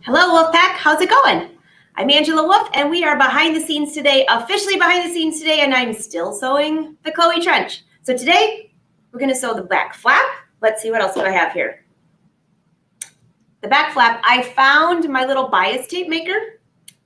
Hello, Wolfpack. How's it going? I'm Angela Wolf, and we are behind the scenes today, officially behind the scenes today, and I'm still sewing the Chloe trench. So today, we're going to sew the back flap. Let's see, what else do I have here? The back flap, I found my little bias tape maker.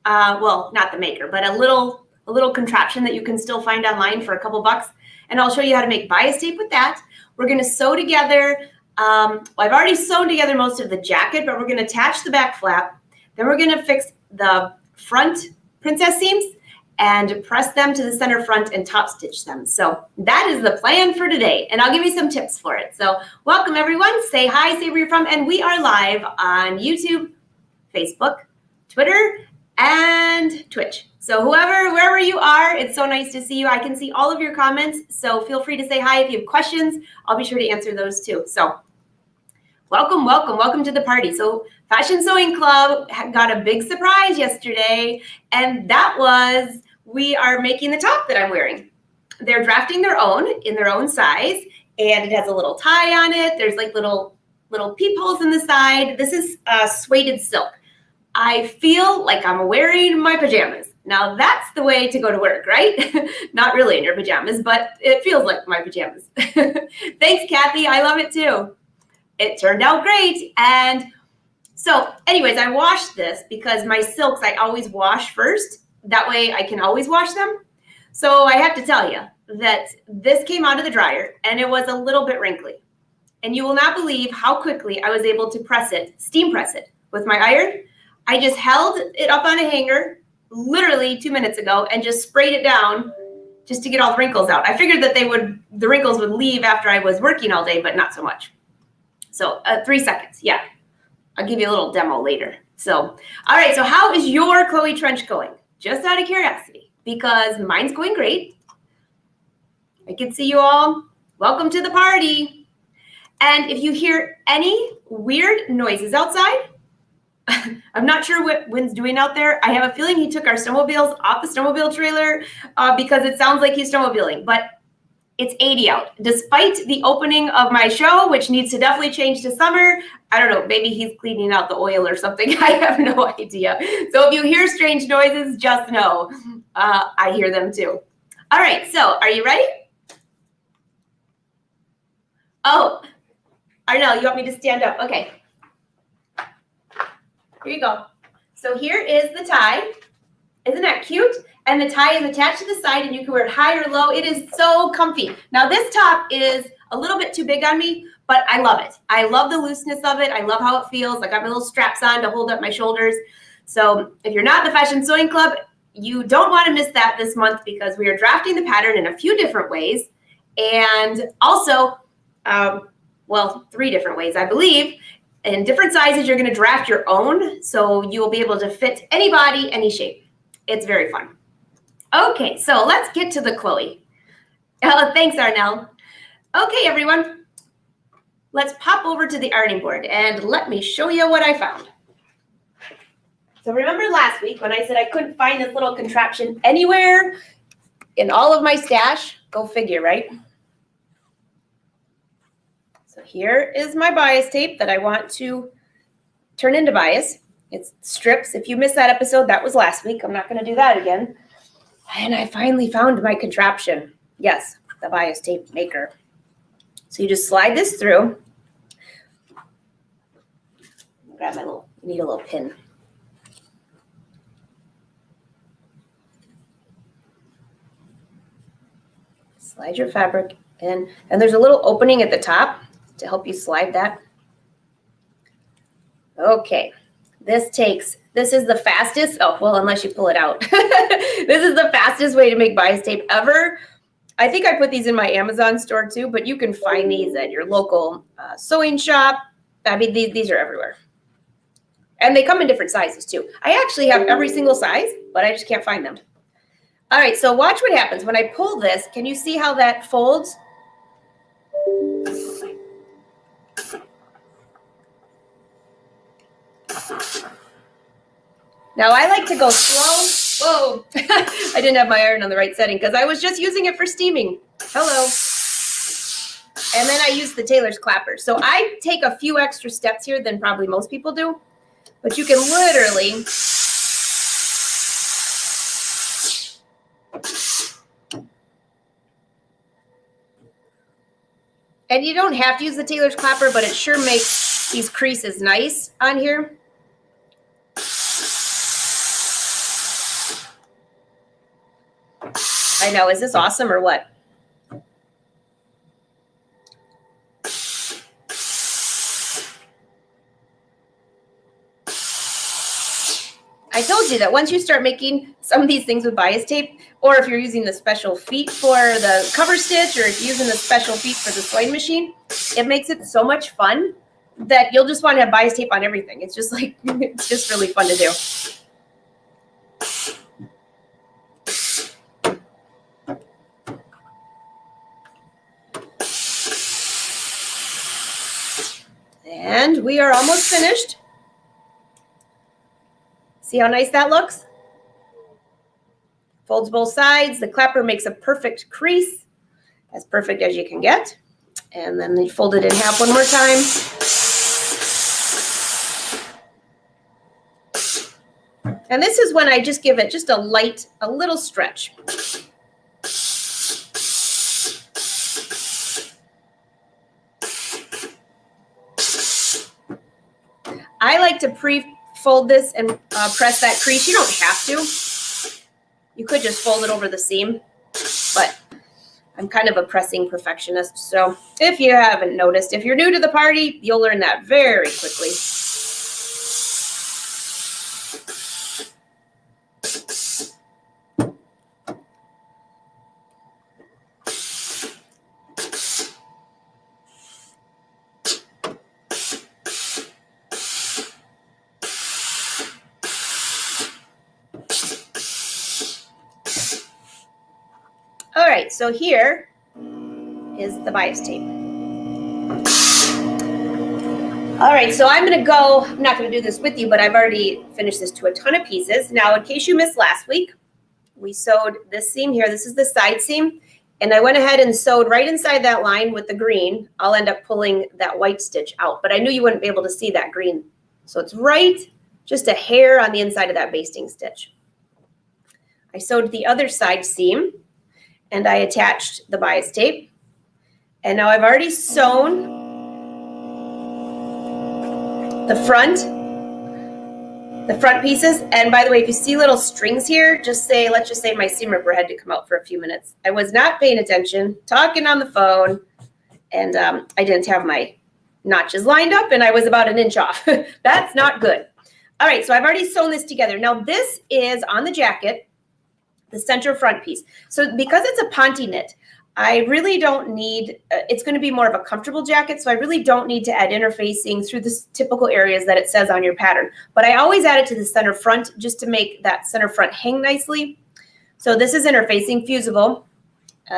Well, not the maker, but a little contraption that you can still find online for a couple bucks. And I'll show you how to make bias tape with that. We're going to sew together. I've already sewn together most of the jacket, but we're going to attach the back flap. Then we're going to fix the front princess seams and press them to the center front and top stitch them. So that is the plan for today, and I'll give you some tips for it. So welcome everyone. Say hi, say where you're from, and we are live on YouTube, Facebook, Twitter, and Twitch. So wherever you are, it's so nice to see you. I can see all of your comments, so feel free to say hi if you have questions. I'll be sure to answer those too. So welcome to the party. So Fashion Sewing Club got a big surprise yesterday, and that was we are making the top that I'm wearing. They're drafting their own in their own size, and it has a little tie on it. There's like little peepholes in the side. This is suede silk. I feel like I'm wearing my pajamas. Now that's the way to go to work, right? Not really in your pajamas, but it feels like my pajamas. Thanks, Kathy. I love it too. It turned out great. And so anyways, I washed this because my silks I always wash first. That way I can always wash them. So I have to tell you that this came out of the dryer and it was a little bit wrinkly. And you will not believe how quickly I was able to steam press it with my iron. I just held it up on a hanger literally 2 minutes ago and just sprayed it down just to get all the wrinkles out. I figured that the wrinkles would leave after I was working all day, but not so much. So 3 seconds, yeah. I'll give you a little demo later. So, all right, so how is your Chloe trench going? Just out of curiosity, because mine's going great. I can see you all. Welcome to the party. And if you hear any weird noises outside, I'm not sure what Wynn's doing out there. I have a feeling he took our snowmobiles off the snowmobile trailer because it sounds like he's snowmobiling, but it's 80 out. Despite the opening of my show, which needs to definitely change to summer, I don't know, maybe he's cleaning out the oil or something. I have no idea. So if you hear strange noises, just know I hear them too. All right, so are you ready? Oh, Arnell, you want me to stand up? Okay. Here you go. So here is the tie. Isn't that cute? And the tie is attached to the side and you can wear it high or low. It is so comfy. Now this top is a little bit too big on me, but I love it. I love the looseness of it. I love how it feels. I got my little straps on to hold up my shoulders. So if you're not in the Fashion Sewing Club, you don't want to miss that this month because we are drafting the pattern in a few different ways. And also, well, 3 different ways, I believe. In different sizes, you're going to draft your own. So you will be able to fit any body, any shape. It's very fun. Okay, so let's get to the Chloe. Thanks, Arnell. Okay, everyone. Let's pop over to the ironing board and let me show you what I found. So remember last week when I said I couldn't find this little contraption anywhere in all of my stash? Go figure, right? So here is my bias tape that I want to turn into bias. It's strips. If you missed that episode, that was last week. I'm not going to do that again. And I finally found my contraption. Yes, the bias tape maker. So you just slide this through. Grab my you need a little pin. Slide your fabric in. And there's a little opening at the top to help you slide that. Okay. This is the fastest, oh, well, unless you pull it out. This is the fastest way to make bias tape ever. I think I put these in my Amazon store too, but you can find these at your local sewing shop. I mean, these are everywhere. And they come in different sizes too. I actually have every single size, but I just can't find them. All right, so watch what happens. When I pull this, can you see how that folds? Now I like to go slow. Whoa, I didn't have my iron on the right setting because I was just using it for steaming. Hello. And then I use the tailor's clapper. So I take a few extra steps here than probably most people do. But you can literally and you don't have to use the tailor's clapper, but it sure makes these creases nice on here. I know, is this awesome or what? I told you that once you start making some of these things with bias tape, or if you're using the special feet for the cover stitch, or if you're using the special feet for the sewing machine, it makes it so much fun that you'll just want to have bias tape on everything. It's just like, it's just really fun to do. And we are almost finished. See how nice that looks? Folds both sides. The clapper makes a perfect crease, as perfect as you can get. And then you fold it in half one more time. And this is when I just give it just a little stretch. I like to pre-fold this and press that crease. You don't have to. You could just fold it over the seam, but I'm kind of a pressing perfectionist. So if you haven't noticed, if you're new to the party, you'll learn that very quickly. All right, so here is the bias tape. All right, so I'm gonna go, I'm not gonna do this with you, but I've already finished this to a ton of pieces. Now, in case you missed last week, we sewed this seam here. This is the side seam, and I went ahead and sewed right inside that line with the green. I'll end up pulling that white stitch out, but I knew you wouldn't be able to see that green. So it's right, just a hair on the inside of that basting stitch. I sewed the other side seam, and I attached the bias tape. And now I've already sewn the front pieces. And by the way, if you see little strings here, let's just say my seam ripper had to come out for a few minutes. I was not paying attention, talking on the phone, and I didn't have my notches lined up, and I was about an inch off. That's not good. All right, so I've already sewn this together. Now this is on the jacket, the center front piece. So because it's a ponte knit, I really don't need, it's going to be more of a comfortable jacket, so I really don't need to add interfacing through the typical areas that it says on your pattern. But I always add it to the center front just to make that center front hang nicely. So this is interfacing, fusible.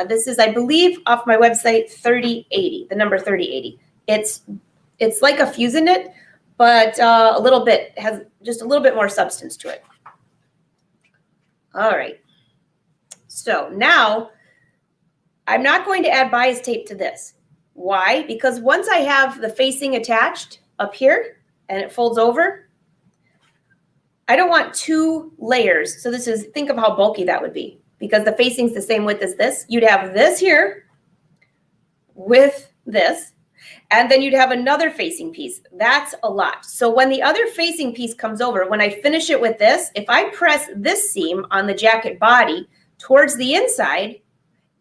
This is, I believe, off my website, 3080, the number 3080. It's like a fusion knit, but has just a little bit more substance to it. All right. So now I'm not going to add bias tape to this. Why? Because once I have the facing attached up here and it folds over, I don't want two layers. So this is, think of how bulky that would be, because the facing's the same width as this. You'd have this here with this, and then you'd have another facing piece. That's a lot. So when the other facing piece comes over, when I finish it with this, if I press this seam on the jacket body towards the inside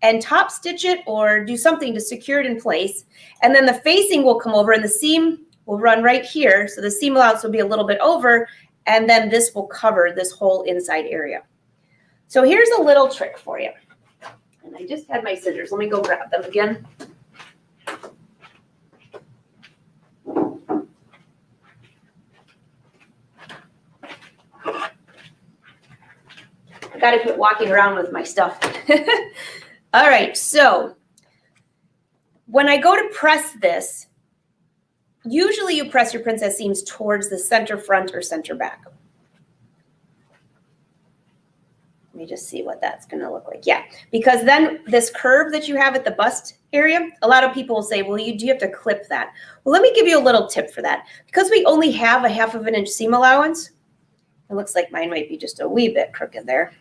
and top stitch it or do something to secure it in place, and then the facing will come over and the seam will run right here. So the seam allowance will be a little bit over, and then this will cover this whole inside area. So here's a little trick for you. And I just had my scissors. Let me go grab them again. I got to quit walking around with my stuff. All right, so when I go to press this, usually you press your princess seams towards the center front or center back. Let me just see what that's going to look like. Yeah, because then this curve that you have at the bust area, a lot of people will say, well, do you have to clip that? Well, let me give you a little tip for that. Because we only have a 1/2 inch seam allowance, it looks like mine might be just a wee bit crooked there,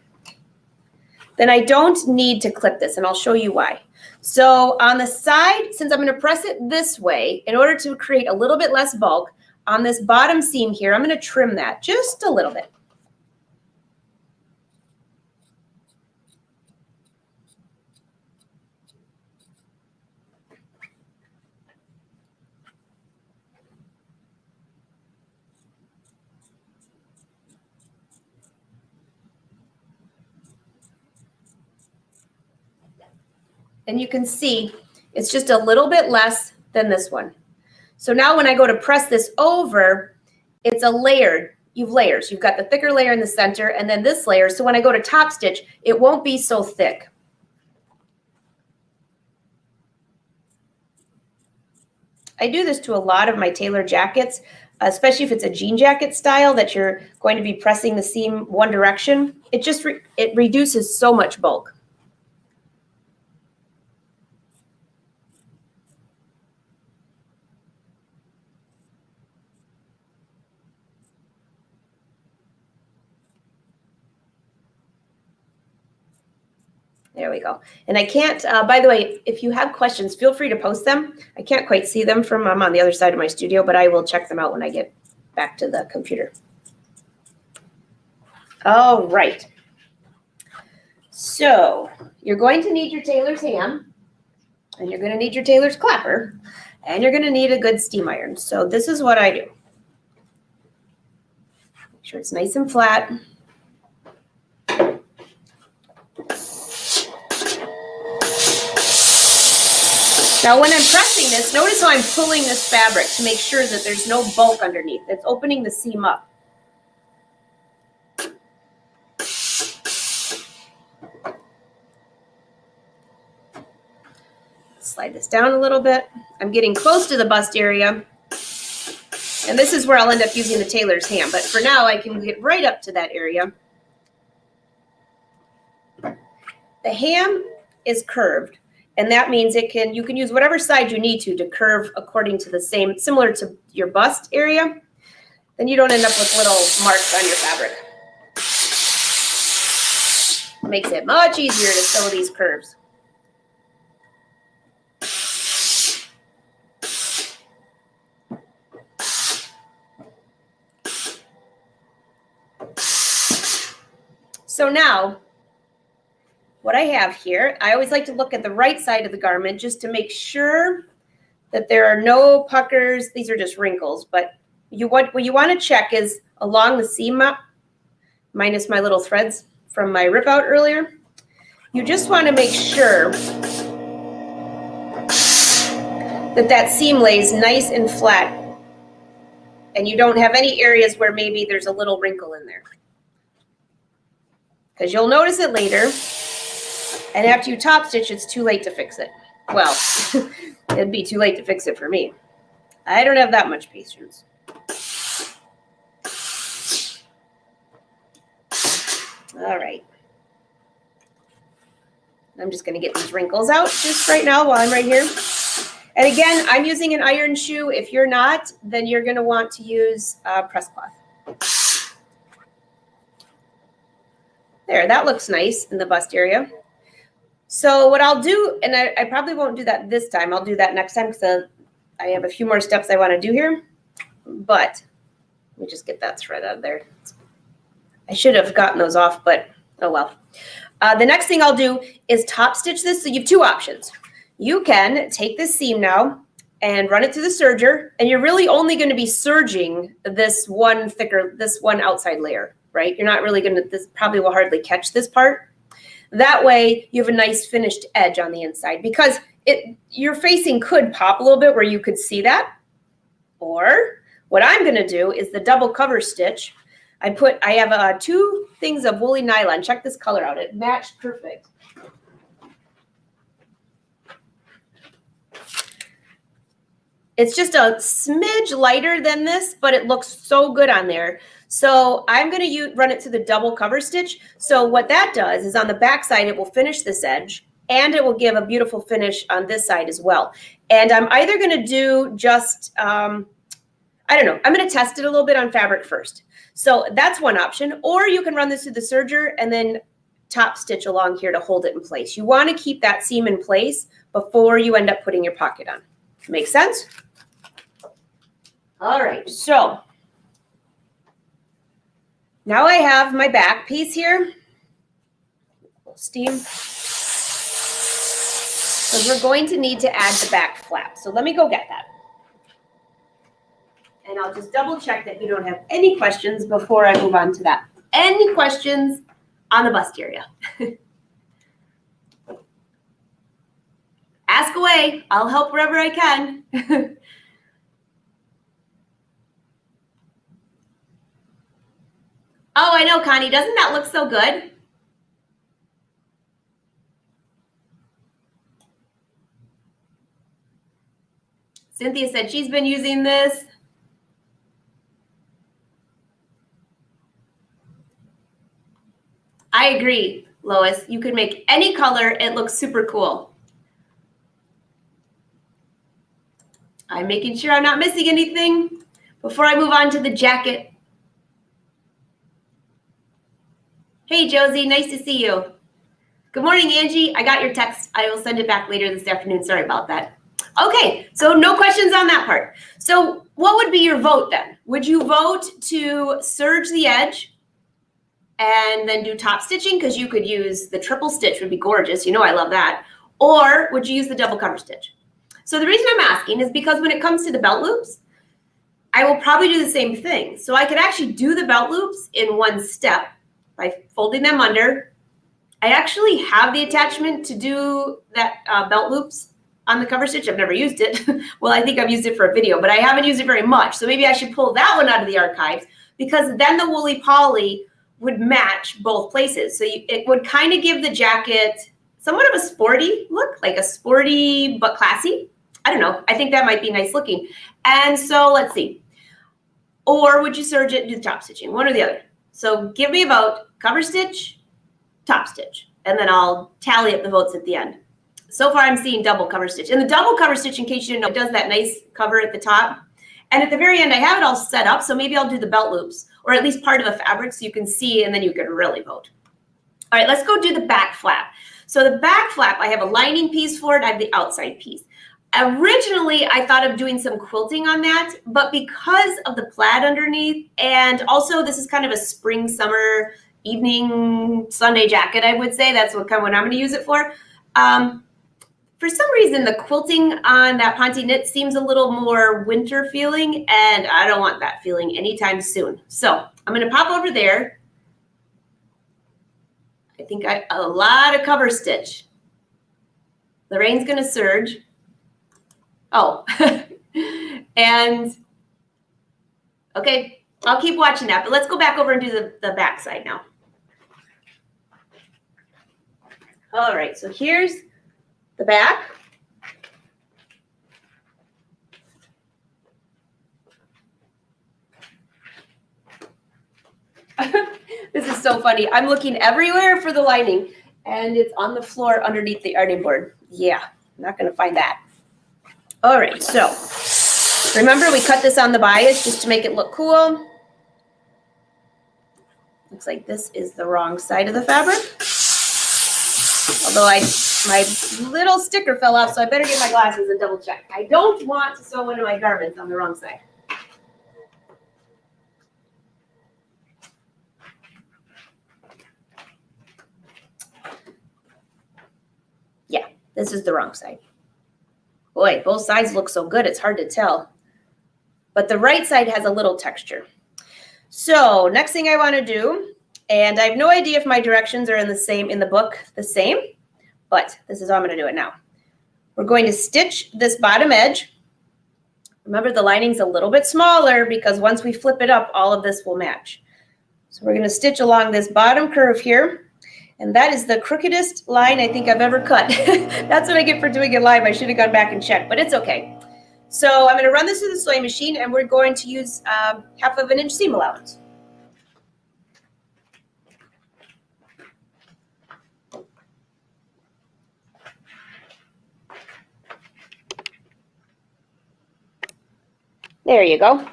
then I don't need to clip this, and I'll show you why. So on the side, since I'm going to press it this way, in order to create a little bit less bulk, on this bottom seam here, I'm going to trim that just a little bit. And you can see it's just a little bit less than this one. So now when I go to press this over, it's a layered, you've layers. You've got the thicker layer in the center and then this layer. So when I go to top stitch, it won't be so thick. I do this to a lot of my tailor jackets, especially if it's a jean jacket style that you're going to be pressing the seam one direction. It just it reduces so much bulk. There we go. And I can't, by the way, if you have questions, feel free to post them. I can't quite see them from, I'm on the other side of my studio, but I will check them out when I get back to the computer. All right. So you're going to need your tailor's ham, and you're going to need your tailor's clapper, and you're going to need a good steam iron. So this is what I do. Make sure it's nice and flat. Now, when I'm pressing this, notice how I'm pulling this fabric to make sure that there's no bulk underneath. It's opening the seam up. Slide this down a little bit. I'm getting close to the bust area. And this is where I'll end up using the tailor's ham. But for now, I can get right up to that area. The ham is curved. And that means you can use whatever side you need to curve according to the same, similar to your bust area. Then you don't end up with little marks on your fabric. It makes it much easier to sew these curves. So now, what I have here, I always like to look at the right side of the garment just to make sure that there are no puckers. These are just wrinkles, but what you want to check is along the seam up, minus my little threads from my rip out earlier. You just want to make sure that that seam lays nice and flat and you don't have any areas where maybe there's a little wrinkle in there. Because you'll notice it later. And after you top stitch, it's too late to fix it. Well, it'd be too late to fix it for me. I don't have that much patience. All right. I'm just going to get these wrinkles out just right now while I'm right here. And again, I'm using an iron shoe. If you're not, then you're going to want to use press cloth. There, that looks nice in the bust area. So what I'll do, and I probably won't do that this time. I'll do that next time because I have a few more steps I want to do here. But let me just get that thread out of there. I should have gotten those off, but oh well. The next thing I'll do is top stitch this. So you have two options. You can take this seam now and run it through the serger, and you're really only going to be serging this one outside layer, right? You're not really going to, this probably will hardly catch this part. That way you have a nice finished edge on the inside because your facing could pop a little bit where you could see that. Or what I'm going to do is the double cover stitch. I have 2 things of woolly nylon. Check this color out. It matched perfect. It's just a smidge lighter than this, but it looks so good on there. So I'm going to run it through the double cover stitch. So what that does is on the back side, it will finish this edge and it will give a beautiful finish on this side as well. And I'm either going to do just, I don't know, I'm going to test it a little bit on fabric first. So that's one option. Or you can run this through the serger and then top stitch along here to hold it in place. You want to keep that seam in place before you end up putting your pocket on. Make sense? All right, so now I have my back piece here. Steam. Because we're going to need to add the back flap. So let me go get that. And I'll just double check that you don't have any questions before I move on to that. Any questions on the bust area? Ask away. I'll help wherever I can. Oh, I know, Connie. Doesn't that look so good? Cynthia said she's been using this. I agree, Lois. You could make any color. It looks super cool. I'm making sure I'm not missing anything before I move on to the jacket. Hey, Josie, nice to see you. Good morning, Angie. I got your text. I will send it back later this afternoon. Sorry about that. Okay, so no questions on that part. So what would be your vote then? Would you vote to serge the edge and then do top stitching? Because you could use the triple stitch, would be gorgeous. You know I love that. Or would you use the double cover stitch? So the reason I'm asking is because when it comes to the belt loops, I will probably do the same thing. So I could actually do the belt loops in one step by folding them under. I actually have the attachment to do that belt loops on the cover stitch. I've never used it. Well, I think I've used it for a video, but I haven't used it very much. So maybe I should pull that one out of the archives because then the woolly poly would match both places. So it would kind of give the jacket somewhat of a sporty look, like a sporty but classy. I don't know. I think that might be nice looking. And so let's see. Or would you serge it and do the top stitching? One or the other. So give me a vote, cover stitch, top stitch, and then I'll tally up the votes at the end. So far, I'm seeing double cover stitch. And the double cover stitch, in case you didn't know, it does that nice cover at the top. And at the very end, I have it all set up. So maybe I'll do the belt loops or at least part of the fabric so you can see and then you can really vote. All right, let's go do the back flap. So the back flap, I have a lining piece for it. I have the outside piece. Originally, I thought of doing some quilting on that, but because of the plaid underneath, and also this is kind of a spring, summer, evening, Sunday jacket, I would say. That's what I'm going to use it for. For some reason, the quilting on that Ponte knit seems a little more winter feeling, and I don't want that feeling anytime soon. So I'm going to pop over there. I think a lot of cover stitch. Lorraine's going to serge. Oh, and okay, I'll keep watching that, but let's go back over and do the back side now. All right, so here's the back. This is so funny. I'm looking everywhere for the lining, and it's on the floor underneath the ironing board. Yeah, I'm not going to find that. All right, so remember we cut this on the bias just to make it look cool. Looks like this is the wrong side of the fabric. Although my little sticker fell off, so I better get my glasses and double check. I don't want to sew one of my garments on the wrong side. Yeah, this is the wrong side. Boy, both sides look so good, it's hard to tell. But the right side has a little texture. So next thing I want to do, and I have no idea if my directions are in the book the same, but this is how I'm going to do it now. We're going to stitch this bottom edge. Remember, the lining's a little bit smaller because once we flip it up, all of this will match. So we're going to stitch along this bottom curve here. And that is the crookedest line I think I've ever cut. That's what I get for doing it live. I should have gone back and checked, but it's okay. So I'm going to run this through the sewing machine, and we're going to use 1/2 inch seam allowance. There you go.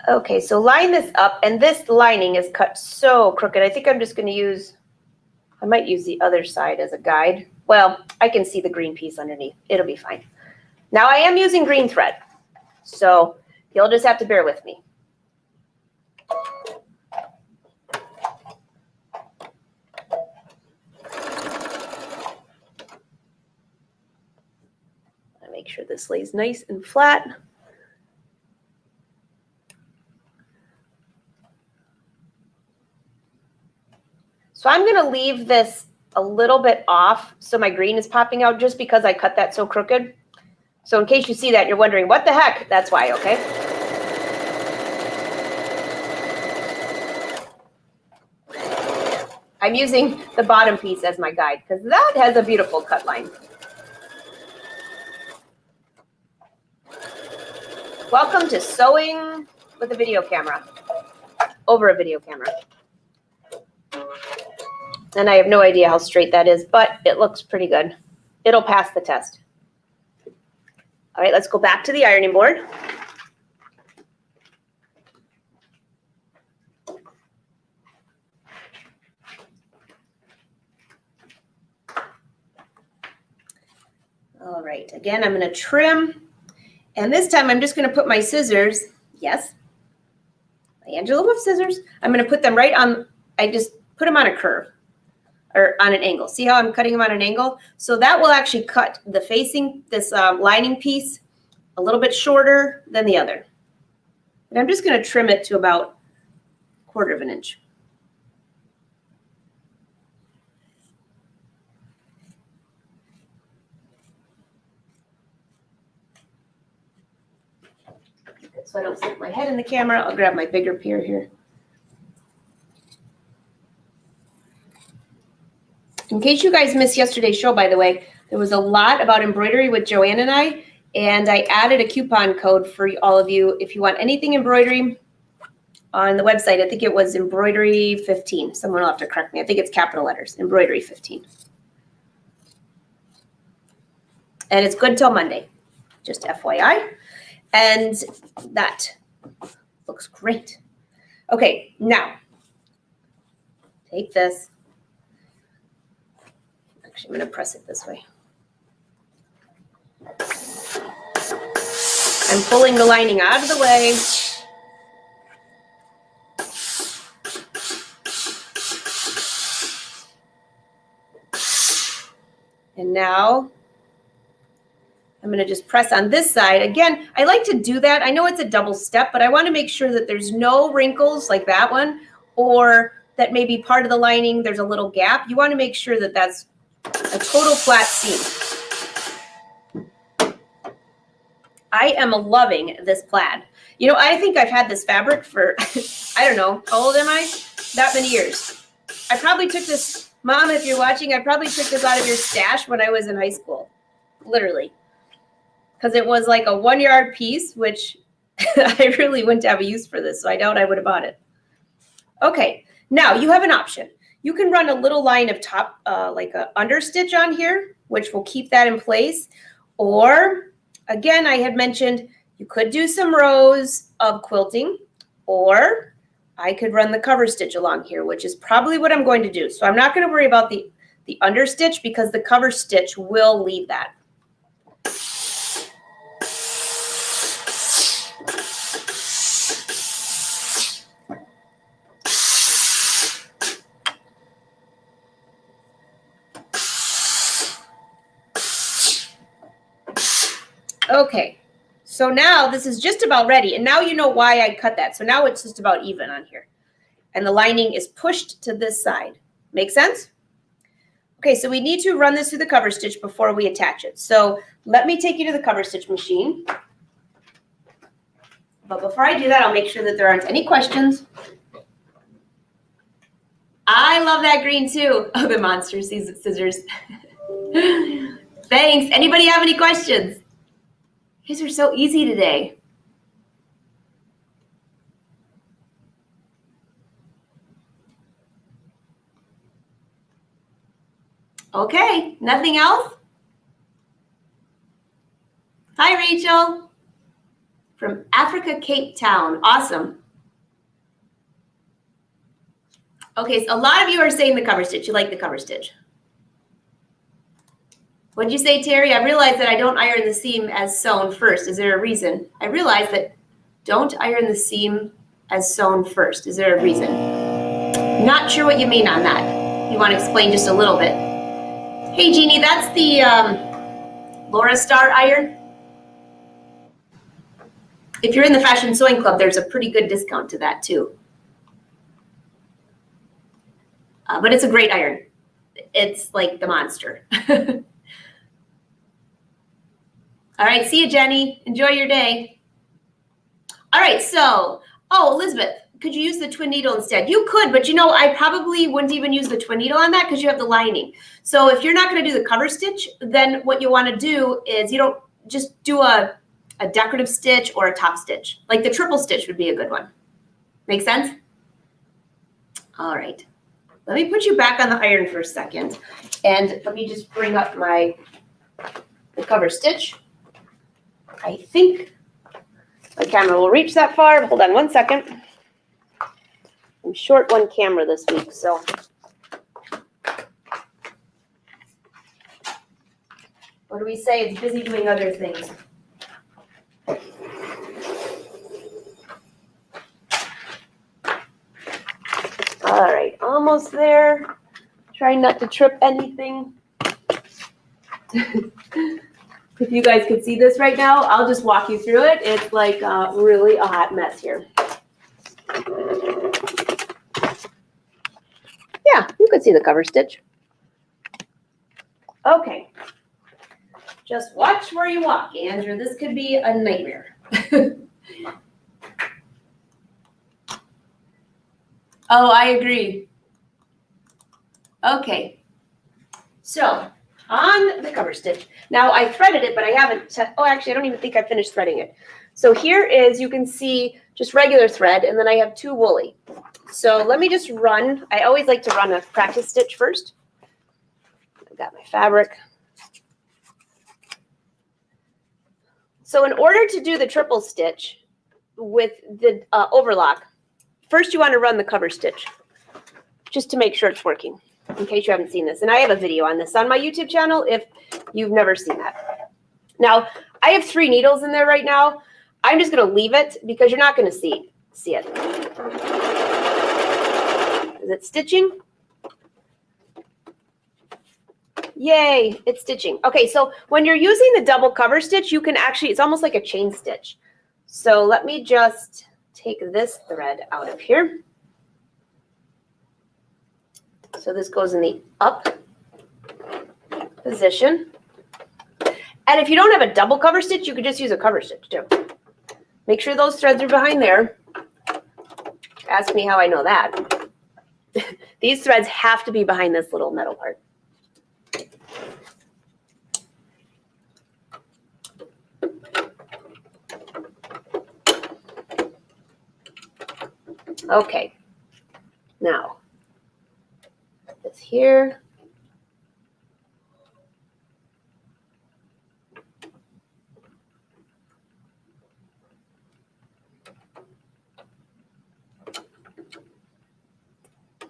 Okay, so line this up, and this lining is cut so crooked. I think I'm just going to use, I might use the other side as a guide. Well, I can see the green piece underneath. It'll be fine. Now I am using green thread, so you'll just have to bear with me. Make sure this lays nice and flat. So I'm going to leave this a little bit off so my green is popping out just because I cut that so crooked. So in case you see that and you're wondering, what the heck? That's why, okay? I'm using the bottom piece as my guide because that has a beautiful cut line. Welcome to sewing with a video camera, over a video camera. And I have no idea how straight that is, but it looks pretty good. It'll pass the test. All right, let's go back to the ironing board. All right, again, I'm going to trim. And this time I'm just going to put my scissors, yes, Angela with scissors. I'm going to put them right on, I just put them on a curve or on an angle. See how I'm cutting them on an angle? So that will actually cut the facing, this lining piece a little bit shorter than the other. And I'm just going to trim it to about 1/4 of an inch. So I don't stick my head in the camera, I'll grab my bigger pier here. In case you guys missed yesterday's show, by the way, there was a lot about embroidery with Joanne and I added a coupon code for all of you if you want anything embroidery on the website. I think it was embroidery 15. Someone will have to correct me. I think it's capital letters, embroidery 15. And it's good till Monday, just FYI. And that looks great. Okay, now take this. Actually, I'm going to press it this way. I'm pulling the lining out of the way. And now I'm going to just press on this side. Again, I like to do that. I know it's a double step, but I want to make sure that there's no wrinkles like that one, or that maybe part of the lining, there's a little gap. You want to make sure that that's a total flat seam. I am loving this plaid. You know, I think I've had this fabric for, I don't know, how old am I? That many years. I probably took this, Mom, if you're watching, I probably took this out of your stash when I was in high school, literally. Because it was like a 1-yard piece, which I really wouldn't have a use for this, so I doubt I would have bought it. Okay, now you have an option. You can run a little line of top, like a understitch on here, which will keep that in place. Or, again, I had mentioned you could do some rows of quilting, or I could run the cover stitch along here, which is probably what I'm going to do. So I'm not going to worry about the understitch because the cover stitch will leave that. Okay, so now this is just about ready. And now you know why I cut that. So now it's just about even on here. And the lining is pushed to this side. Make sense? Okay, so we need to run this through the cover stitch before we attach it. So let me take you to the cover stitch machine. But before I do that, I'll make sure that there aren't any questions. I love that green too. Oh, the monster scissors. Thanks. Anybody have any questions? These are so easy today. Okay, nothing else? Hi, Rachel. From Africa, Cape Town. Awesome. Okay, so a lot of you are saying the cover stitch. You like the cover stitch. What'd you say, Terry? I realized that I don't iron the seam as sewn first. Is there a reason? I realized that don't iron the seam as sewn first. Is there a reason? Not sure what you mean on that. You want to explain just a little bit. Hey, Jeannie, that's the Laura Star iron. If you're in the Fashion Sewing Club, there's a pretty good discount to that too. But it's a great iron. It's like the monster. All right, see you, Jenny. Enjoy your day. All right, so, Elizabeth, could you use the twin needle instead? You could, but you know, I probably wouldn't even use the twin needle on that because you have the lining. So if you're not gonna do the cover stitch, then what you wanna do is you don't just do a decorative stitch or a top stitch. Like the triple stitch would be a good one. Make sense? All right. Let me put you back on the iron for a second. And let me just bring up the cover stitch. I think my camera will reach that far. Hold on one second. I'm short one camera this week, so. What do we say? It's busy doing other things. All right, almost there. Trying not to trip anything. If you guys could see this right now, I'll just walk you through it. It's like really a hot mess here. Yeah, you could see the cover stitch. Okay. Just watch where you walk, Andrew. This could be a nightmare. Oh, I agree. Okay. So on the cover stitch, now I threaded it, but I haven't, actually, I don't even think I finished threading it. So here is, you can see just regular thread, and then I have 2 woolly. So let me just run. I always like to run a practice stitch first. I've got my fabric. So in order to do the triple stitch with the overlock, first you want to run the cover stitch just to make sure it's working, in case you haven't seen this. And I have a video on this on my YouTube channel if you've never seen that. Now, I have 3 needles in there right now. I'm just going to leave it because you're not going to see it. Is it stitching? Yay, it's stitching. Okay, so when you're using the double cover stitch, you can actually, it's almost like a chain stitch. So let me just take this thread out of here. So this goes in the up position. And if you don't have a double cover stitch, you could just use a cover stitch too. Make sure those threads are behind there. Ask me how I know that. These threads have to be behind this little metal part. Okay, now this here.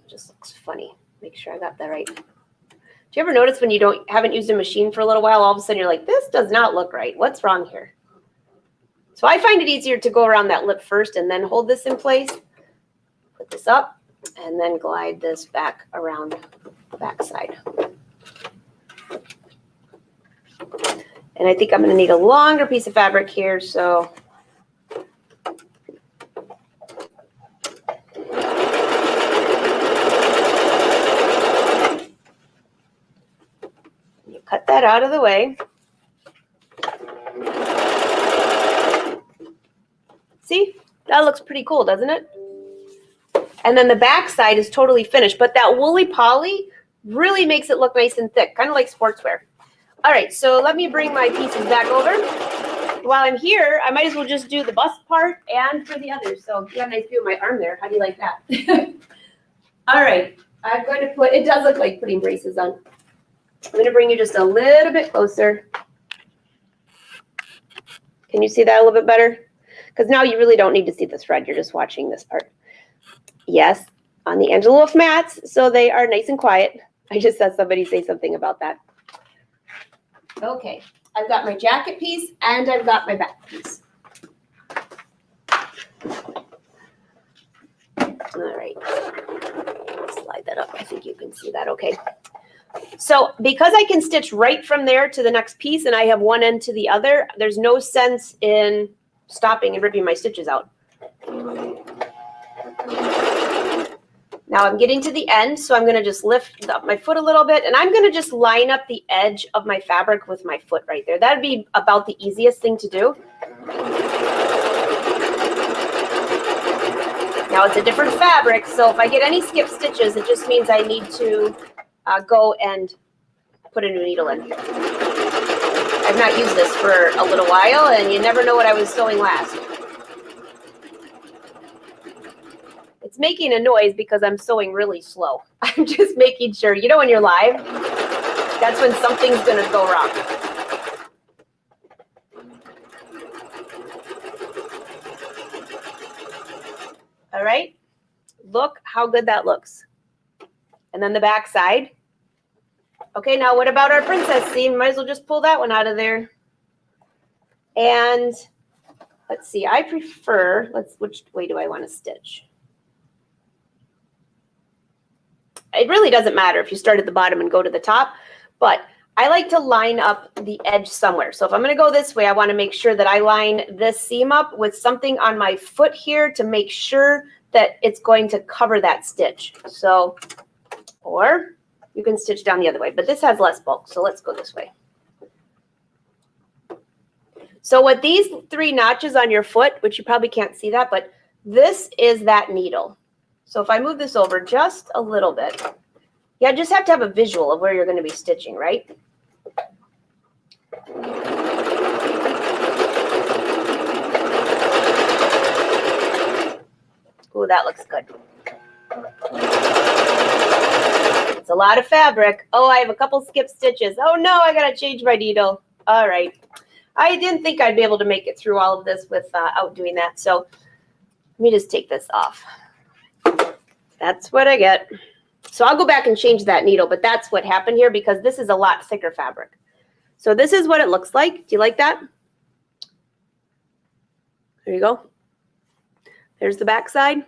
Just looks funny. Make sure I got that right. Do you ever notice when you haven't used a machine for a little while, all of a sudden you're like, this does not look right. What's wrong here? So I find it easier to go around that lip first and then hold this in place. Put this up and then glide this back around the back side. And I think I'm going to need a longer piece of fabric here, so you cut that out of the way. See, that looks pretty cool, doesn't it? And then the back side is totally finished, but that woolly poly really makes it look nice and thick, kind of like sportswear. All right, so let me bring my pieces back over. While I'm here, I might as well just do the bust part and for the others. So you have a nice view of my arm there. How do you like that? All right, I'm going to put, it does look like putting braces on. I'm going to bring you just a little bit closer. Can you see that a little bit better? Because now you really don't need to see the thread. You're just watching this part. Yes, on the Angela Wolf mats, so they are nice and quiet. I just had somebody say something about that. Okay, I've got my jacket piece and I've got my back piece. All right, slide that up. I think you can see that okay. So because I can stitch right from there to the next piece and I have one end to the other, there's no sense in stopping and ripping my stitches out. Now I'm getting to the end, so I'm going to just lift up my foot a little bit, and I'm going to just line up the edge of my fabric with my foot right there. That'd be about the easiest thing to do. Now it's a different fabric, so if I get any skip stitches, it just means I need to go and put a new needle in. I've not used this for a little while, and you never know what I was sewing last. It's making a noise because I'm sewing really slow. I'm just making sure, you know, when you're live, that's when something's going to go wrong. All right, look how good that looks. And then the back side. Okay, now what about our princess seam? Might as well just pull that one out of there. And let's see, I prefer, which way do I want to stitch? It really doesn't matter if you start at the bottom and go to the top, but I like to line up the edge somewhere. So if I'm going to go this way, I want to make sure that I line this seam up with something on my foot here to make sure that it's going to cover that stitch. So, or you can stitch down the other way, but this has less bulk, so let's go this way. So what these 3 notches on your foot, which you probably can't see that, but this is that needle. So if I move this over just a little bit, yeah, just have to have a visual of where you're going to be stitching, right? Ooh, that looks good. It's a lot of fabric. Oh, I have a couple skip stitches. Oh no, I got to change my needle. All right. I didn't think I'd be able to make it through all of this without doing that. So let me just take this off. That's what I get. So I'll go back and change that needle, but that's what happened here because this is a lot thicker fabric. So this is what it looks like. Do you like that? There you go. There's the back side.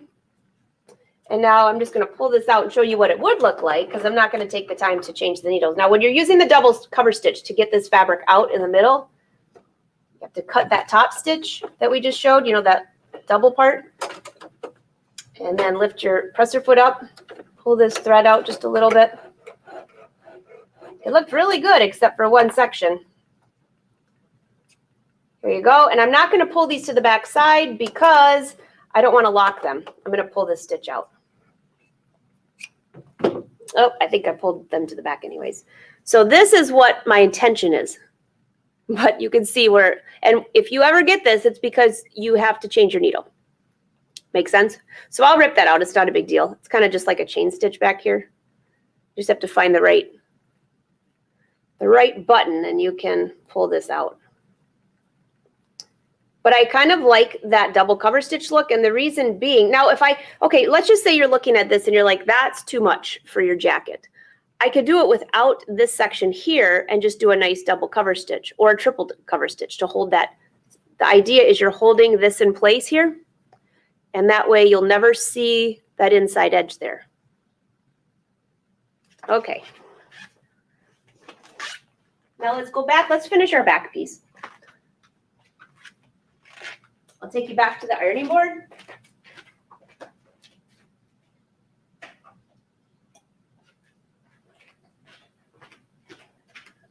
And now I'm just going to pull this out and show you what it would look like because I'm not going to take the time to change the needles. Now, when you're using the double cover stitch to get this fabric out in the middle, you have to cut that top stitch that we just showed, you know, that double part. And then press your foot up, pull this thread out just a little bit. It looked really good except for one section. There you go. And I'm not going to pull these to the back side because I don't want to lock them. I'm going to pull this stitch out. Oh, I think I pulled them to the back anyways. So this is what my intention is. But you can see where, and if you ever get this, it's because you have to change your needle. Make sense? So I'll rip that out. It's not a big deal. It's kind of just like a chain stitch back here. You just have to find the right button and you can pull this out. But I kind of like that double cover stitch look. And the reason being, now okay, let's just say you're looking at this and you're like, that's too much for your jacket. I could do it without this section here and just do a nice double cover stitch or a triple cover stitch to hold that. The idea is you're holding this in place here. And that way you'll never see that inside edge there. Okay. Now let's go back. Let's finish our back piece. I'll take you back to the ironing board.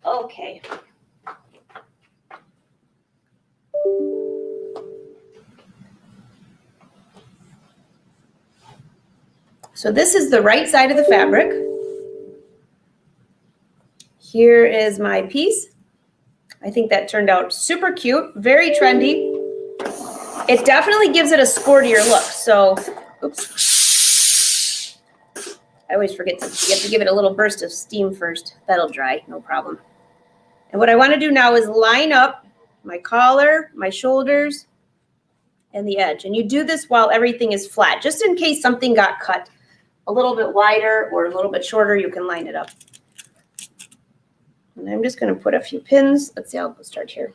Okay. So this is the right side of the fabric. Here is my piece. I think that turned out super cute, very trendy. It definitely gives it a sportier look. So, oops. I always forget you have to give it a little burst of steam first. That'll dry, no problem. And what I want to do now is line up my collar, my shoulders, and the edge. And you do this while everything is flat, just in case something got cut a little bit wider or a little bit shorter, you can line it up. And I'm just going to put a few pins. Let's see, I'll start here.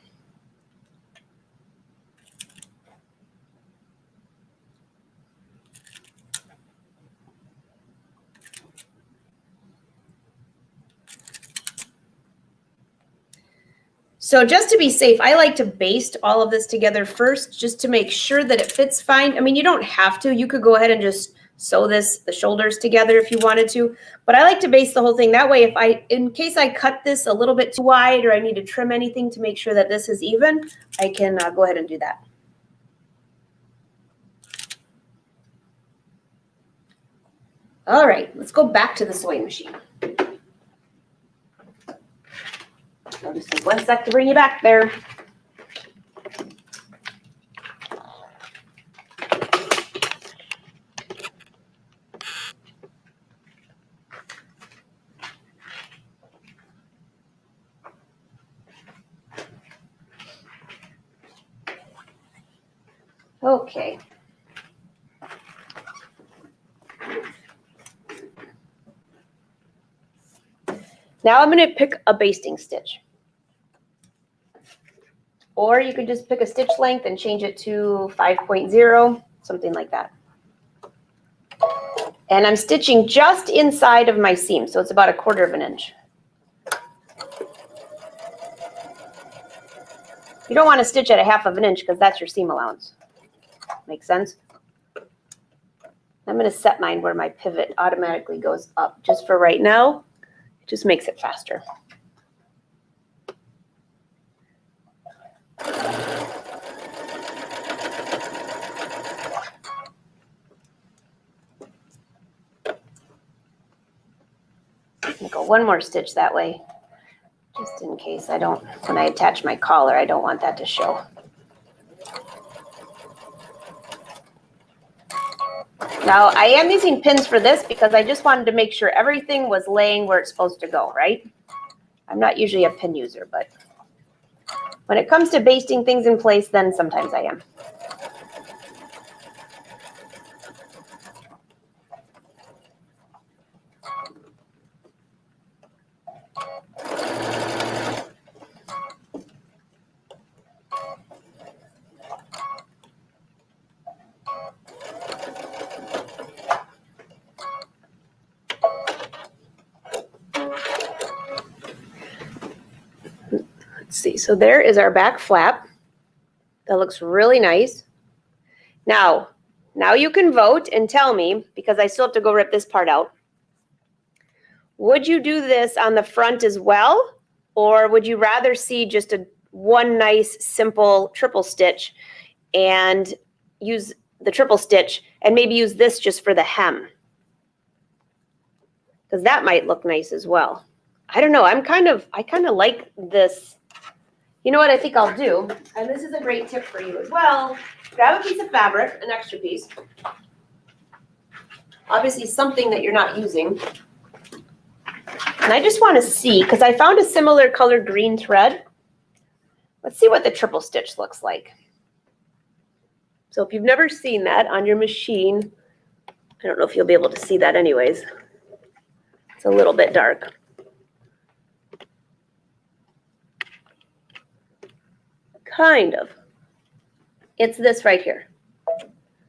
So just to be safe, I like to baste all of this together first, just to make sure that it fits fine. I mean, you don't have to. You could go ahead and just sew the shoulders together if you wanted to. But I like to baste the whole thing. That way, in case I cut this a little bit too wide or I need to trim anything to make sure that this is even, I can go ahead and do that. All right, let's go back to the sewing machine. I'll just take 1 sec to bring you back there. Okay. Now I'm going to pick a basting stitch. Or you could just pick a stitch length and change it to 5.0, something like that. And I'm stitching just inside of my seam, so it's about 1/4 of an inch. You don't want to stitch at 1/2 of an inch because that's your seam allowance. Make sense? I'm going to set mine where my pivot automatically goes up just for right now. It just makes it faster. I'm going to go 1 more stitch that way, just in case when I attach my collar, I don't want that to show. Now, I am using pins for this because I just wanted to make sure everything was laying where it's supposed to go, right? I'm not usually a pin user, but when it comes to basting things in place, then sometimes I am. See, so there is our back flap. That looks really nice. Now you can vote and tell me, because I still have to go rip this part out. Would you do this on the front as well? Or would you rather see just one nice, simple triple stitch and use the triple stitch and maybe use this just for the hem? Because that might look nice as well. I don't know. I kind of like this. You know what I think I'll do? And this is a great tip for you as well. Grab a piece of fabric, an extra piece. Obviously something that you're not using. And I just want to see, because I found a similar colored green thread. Let's see what the triple stitch looks like. So if you've never seen that on your machine, I don't know if you'll be able to see that anyways. It's a little bit dark. Kind of. It's this right here.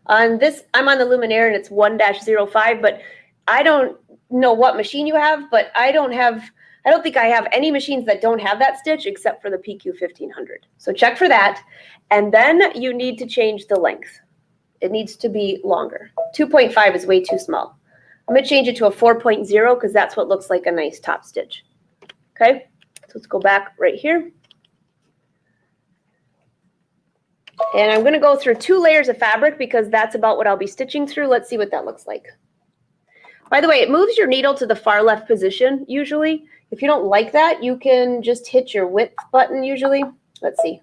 On this, I'm on the Luminaire and it's 1-05, but I don't know what machine you have, but I don't think I have any machines that don't have that stitch except for the PQ 1500. So check for that. And then you need to change the length. It needs to be longer. 2.5 is way too small. I'm going to change it to a 4.0 because that's what looks like a nice top stitch. Okay, so let's go back right here. And I'm going to go through 2 layers of fabric because that's about what I'll be stitching through. Let's see what that looks like. By the way, it moves your needle to the far left position usually. If you don't like that, you can just hit your width button usually. Let's see.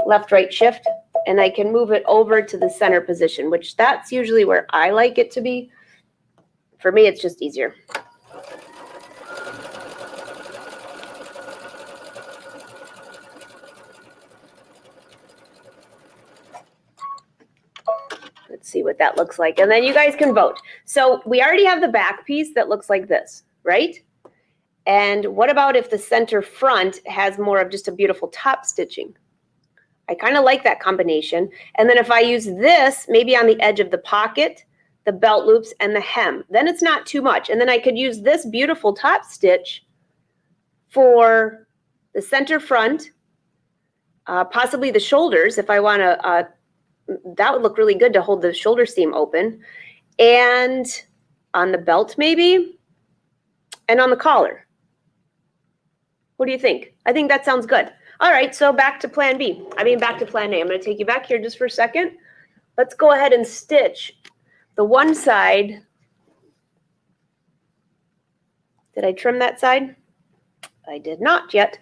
Left, right, shift. And I can move it over to the center position, which that's usually where I like it to be. for me, it's just easier. Let's see what that looks like. And then you guys can vote. So we already have the back piece that looks like this, right? And what about if the center front has more of just a beautiful top stitching? I kind of like that combination. And then if I use this, maybe on the edge of the pocket, the belt loops, and the hem, then it's not too much. And then I could use this beautiful top stitch for the center front, possibly the shoulders if I want to, that would look really good to hold the shoulder seam open. And on the belt maybe, and on the collar. What do you think? I think that sounds good. All right, so back to plan B. Back to plan A. I'm going to take you back here just for a second. Let's go ahead and stitch the one side. Did I trim that side? I did not yet.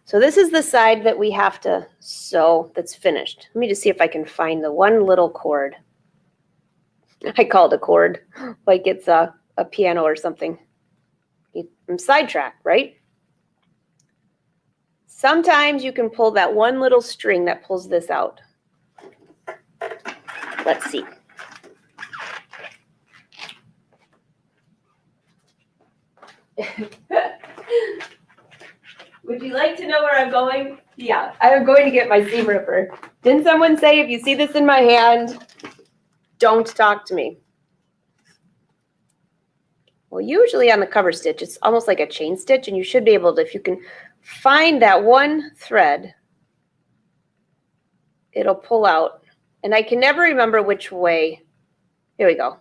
So this is the side that we have to sew that's finished. Let me just see if I can find the one little cord. I call it a cord, like it's a piano or something. I'm sidetracked, right? Sometimes you can pull that one little string that pulls this out. Let's see. Would you like to know where I'm going? Yeah, I am going to get my seam ripper. Didn't someone say if you see this in my hand, don't talk to me? Well, usually on the cover stitch, it's almost like a chain stitch, and you should be able to, if you can find that one thread, it'll pull out. And I can never remember which way. Here we go.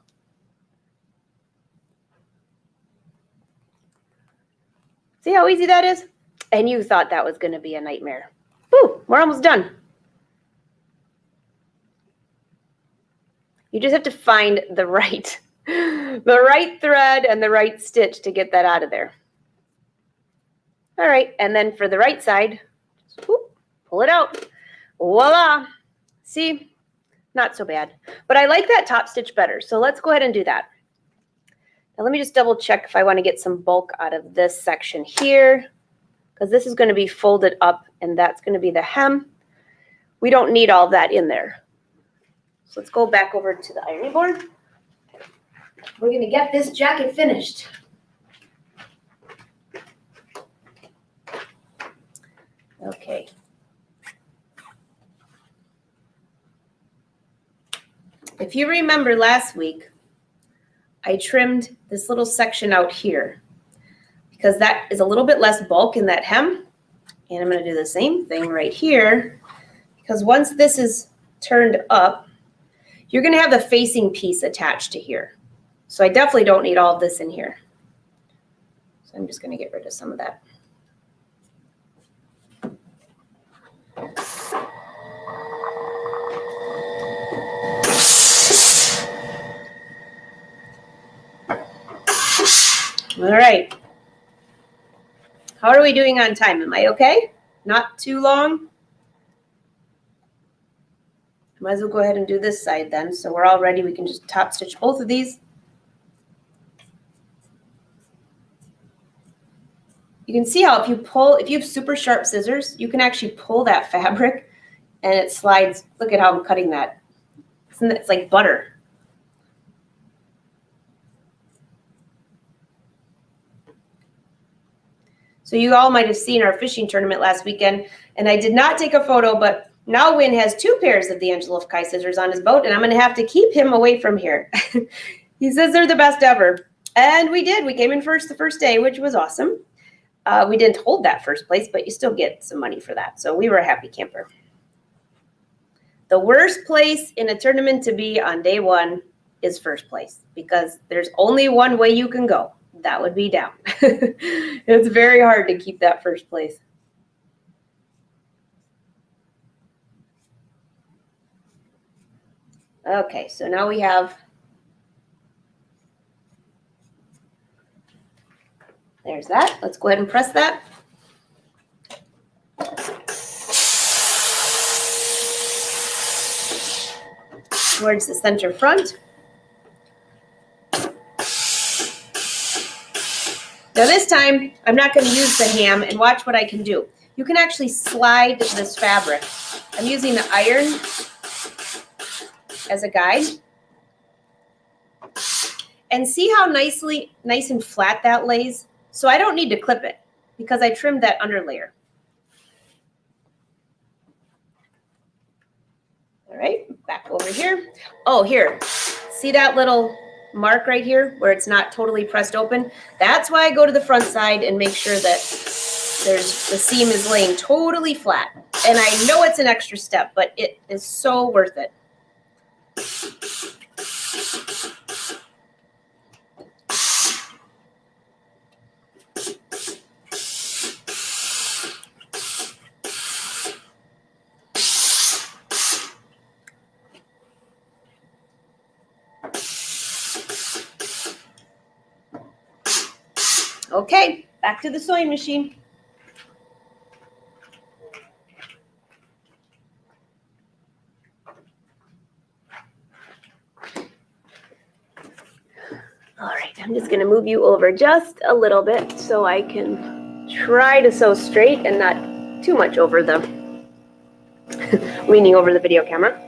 See how easy that is? And you thought that was going to be a nightmare. Woo, we're almost done. You just have to find the right thread and the right stitch to get that out of there. All right, and then for the right side, whoop, pull it out. Voila. See, not so bad. But I like that top stitch better, so let's go ahead and do that. Now let me just double check if I want to get some bulk out of this section here, because this is going to be folded up, and that's going to be the hem. We don't need all that in there. So let's go back over to the ironing board. We're going to get this jacket finished. Okay. If you remember last week, I trimmed this little section out here because that is a little bit less bulk in that hem. And I'm going to do the same thing right here, because once this is turned up, you're going to have the facing piece attached to here. So I definitely don't need all of this in here. So I'm just going to get rid of some of that. All right. How are we doing on time? Am I okay? Not too long? Might as well go ahead and do this side then. So we're all ready. We can just top stitch both of these. You can see how if you have super sharp scissors, you can actually pull that fabric and it slides. Look at how I'm cutting that. It's like butter. So you all might have seen our fishing tournament last weekend, and I did not take a photo, but now Win has 2 pairs of the Angela Kai scissors on his boat, and I'm going to have to keep him away from here. He says they're the best ever. And we did. We came in first the first day, which was awesome. We didn't hold that first place, but you still get some money for that. So we were a happy camper. The worst place in a tournament to be on day 1 is first place, because there's only one way you can go. That would be down. It's very hard to keep that first place. Okay, so now we have, there's that. Let's go ahead and press that. Towards the center front. Now this time, I'm not going to use the ham, and watch what I can do. You can actually slide this fabric. I'm using the iron as a guide. And see how nice and flat that lays? So I don't need to clip it because I trimmed that under layer. All right, back over here. Oh, here, see that little mark right here where it's not totally pressed open? That's why I go to the front side and make sure that the seam is laying totally flat. And I know it's an extra step, but it is so worth it. Okay, back to the sewing machine. All right, I'm just going to move you over just a little bit so I can try to sew straight and not too much over the leaning over the video camera.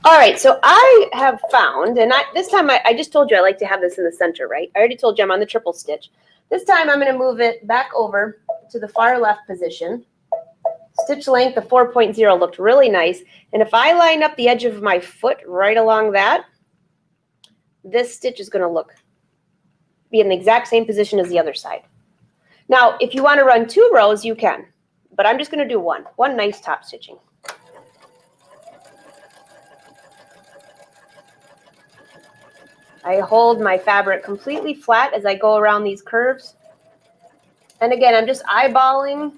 All right, so I have found, and this time I just told you I like to have this in the center, right? I already told you I'm on the triple stitch. This time I'm going to move it back over to the far left position. Stitch length of 4.0 looked really nice. And if I line up the edge of my foot right along that, this stitch is going to be in the exact same position as the other side. Now, if you want to run 2 rows, you can. But I'm just going to do one nice top stitching. I hold my fabric completely flat as I go around these curves. And again, I'm just eyeballing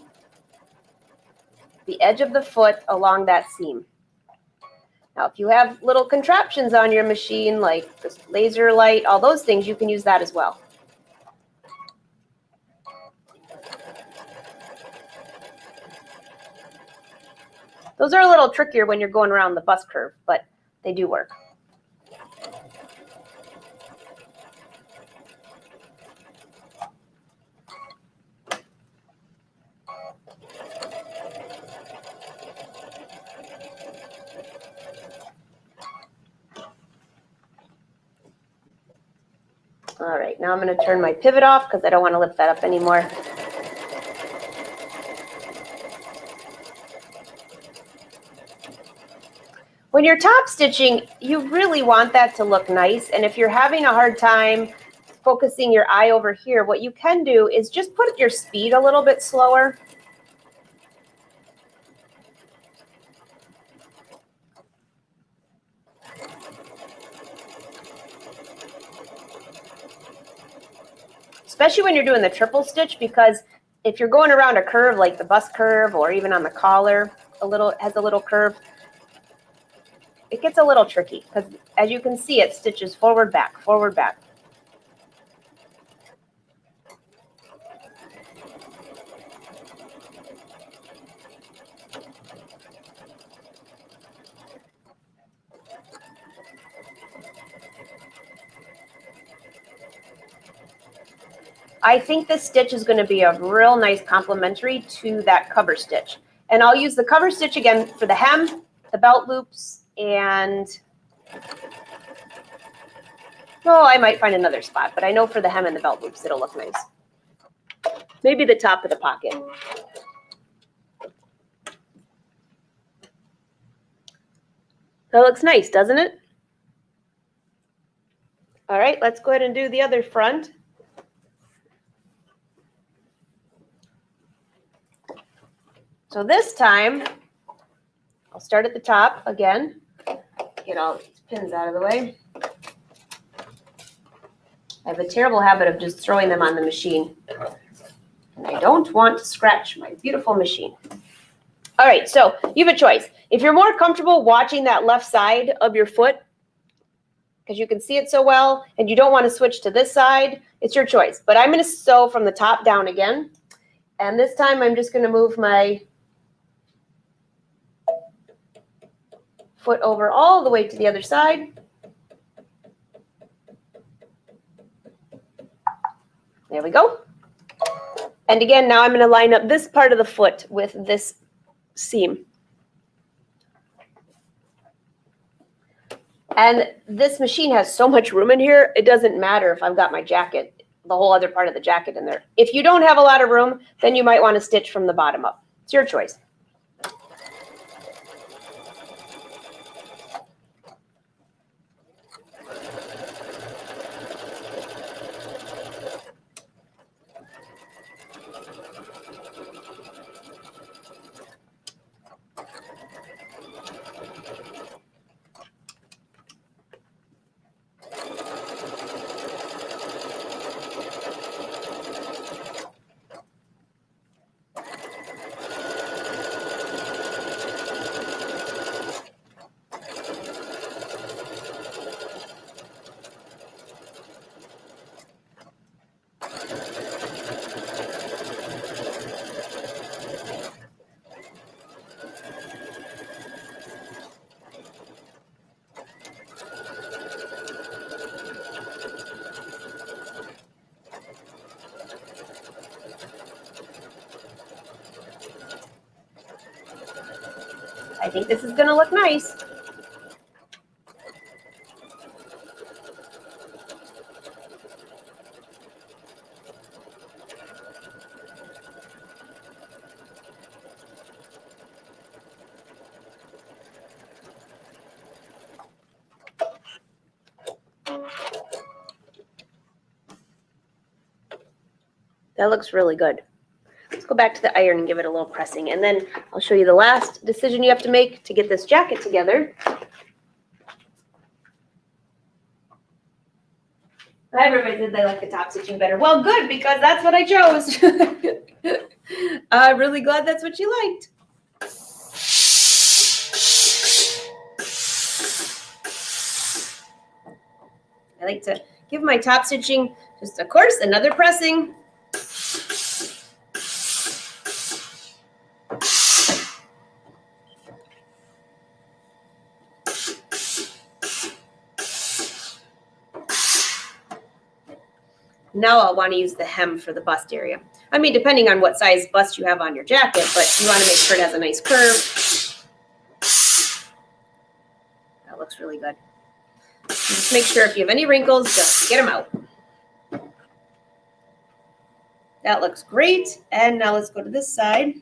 the edge of the foot along that seam. Now, if you have little contraptions on your machine, like this laser light, all those things, you can use that as well. Those are a little trickier when you're going around the bus curve, but they do work. All right, now I'm going to turn my pivot off because I don't want to lift that up anymore. When you're top stitching, you really want that to look nice. And if you're having a hard time focusing your eye over here, what you can do is just put your speed a little bit slower. Especially when you're doing the triple stitch, because if you're going around a curve like the bus curve or even on the collar, has a little curve, it gets a little tricky because as you can see, it stitches forward, back, forward, back. I think this stitch is going to be a real nice complementary to that cover stitch. And I'll use the cover stitch again for the hem, the belt loops, and well, I might find another spot, but I know for the hem and the belt loops, it'll look nice. Maybe the top of the pocket. That looks nice, doesn't it? All right, let's go ahead and do the other front. So this time, I'll start at the top again. Get all these pins out of the way. I have a terrible habit of just throwing them on the machine. And I don't want to scratch my beautiful machine. All right, so you have a choice. If you're more comfortable watching that left side of your foot, because you can see it so well, and you don't want to switch to this side, it's your choice. But I'm going to sew from the top down again. And this time I'm just going to move my foot over all the way to the other side. There we go. And again, now I'm going to line up this part of the foot with this seam. And this machine has so much room in here, it doesn't matter if I've got my jacket, the whole other part of the jacket in there. If you don't have a lot of room, then you might want to stitch from the bottom up. It's your choice. I think this is going to look nice. That looks really good. Let's go back to the iron and give it a little pressing, and then I'll show you the last decision you have to make to get this jacket together. Everybody said they like the top stitching better. Well, good, because that's what I chose. I'm really glad that's what you liked. I like to give my top stitching just, of course, another pressing. Now I'll want to use the hem for the bust area. I mean, depending on what size bust you have on your jacket, but you want to make sure it has a nice curve. That looks really good. Just make sure if you have any wrinkles, just get them out. That looks great. And now let's go to this side.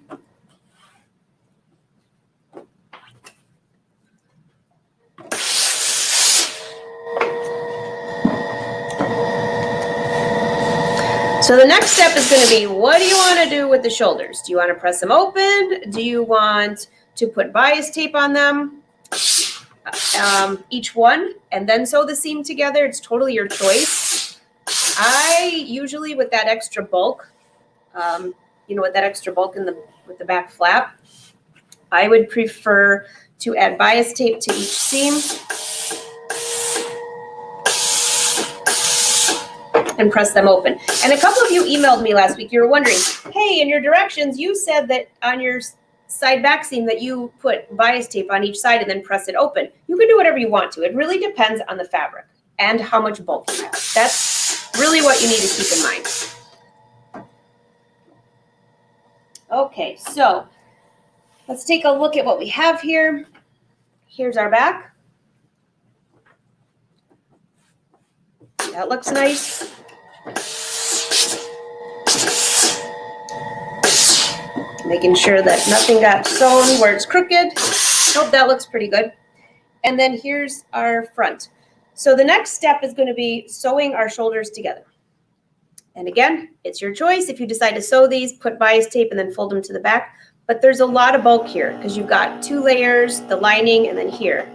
So the next step is going to be, what do you want to do with the shoulders? Do you want to press them open? Do you want to put bias tape on them? Each one, and then sew the seam together. It's totally your choice. I usually, with that extra bulk, with that extra bulk with the back flap, I would prefer to add bias tape to each seam and press them open. And a couple of you emailed me last week. You were wondering, hey, in your directions, you said that on your side back seam that you put bias tape on each side and then press it open. You can do whatever you want to. It really depends on the fabric and how much bulk you have. That's really what you need to keep in mind. Okay, so let's take a look at what we have here. Here's our back. That looks nice. Making sure that nothing got sewn where it's crooked. Nope, that looks pretty good. And then here's our front. So the next step is going to be sewing our shoulders together. And again, it's your choice. If you decide to sew these, put bias tape and then fold them to the back. But there's a lot of bulk here because you've got 2 layers, the lining, and then here.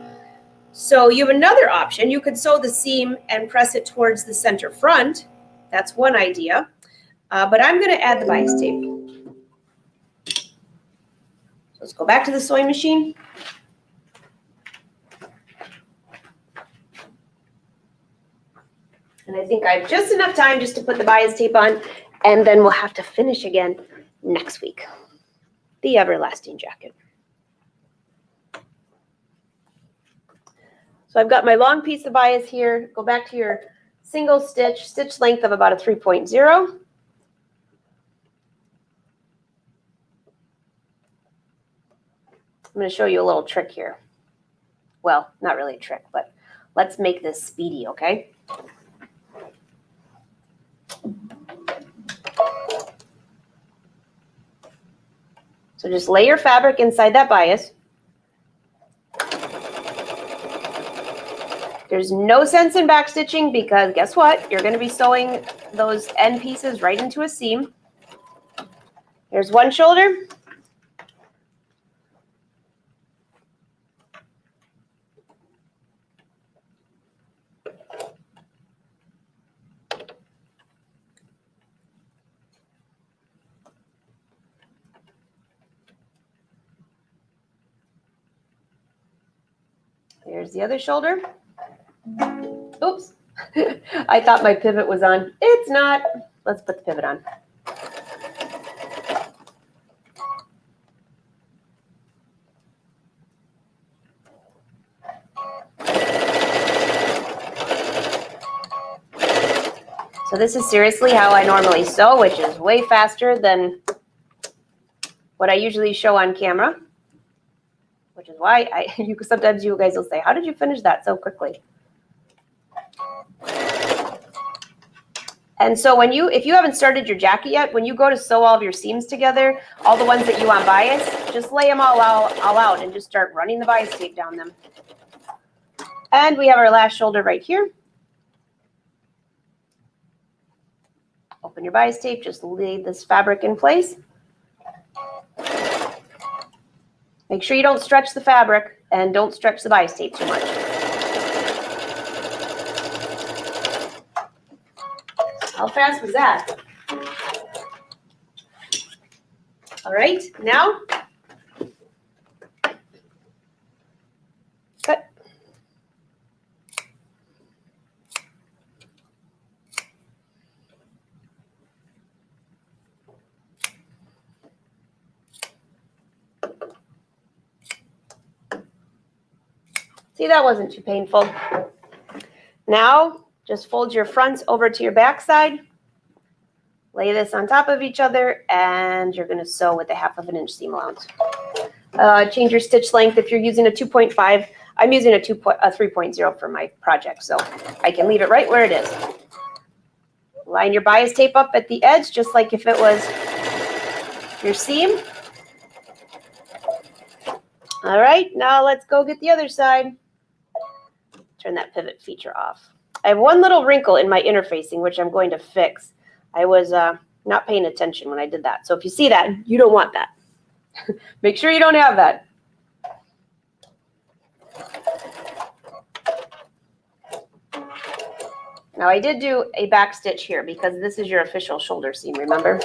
So you have another option. You could sew the seam and press it towards the center front. That's one idea. But I'm going to add the bias tape. So let's go back to the sewing machine. And I think I have just enough time just to put the bias tape on, and then we'll have to finish again next week. The everlasting jacket. So I've got my long piece of bias here. Go back to your single stitch length of about a 3.0. I'm going to show you a little trick here. Well, not really a trick, but let's make this speedy, okay? So just lay your fabric inside that bias. There's no sense in backstitching because guess what? You're going to be sewing those end pieces right into a seam. Here's one shoulder. Here's the other shoulder. Oops. I thought my pivot was on. It's not. Let's put the pivot on. So this is seriously how I normally sew, which is way faster than what I usually show on camera, which is why sometimes you guys will say, how did you finish that so quickly? And so if you haven't started your jacket yet, when you go to sew all of your seams together, all the ones that you want bias, just lay them all out and just start running the bias tape down them. And we have our last shoulder right here. Open your bias tape, just lay this fabric in place. Make sure you don't stretch the fabric and don't stretch the bias tape too much. How fast was that? All right, now cut. See, that wasn't too painful. Now, just fold your fronts over to your back side. Lay this on top of each other, and you're going to sew with a 1/2 inch seam allowance. Change your stitch length if you're using a 2.5. I'm using a 3.0 for my project, so I can leave it right where it is. Line your bias tape up at the edge, just like if it was your seam. All right, now let's go get the other side. Turn that pivot feature off. I have one little wrinkle in my interfacing, which I'm going to fix. I was not paying attention when I did that. So if you see that, you don't want that. Make sure you don't have that. Now I did do a back stitch here because this is your official shoulder seam, remember?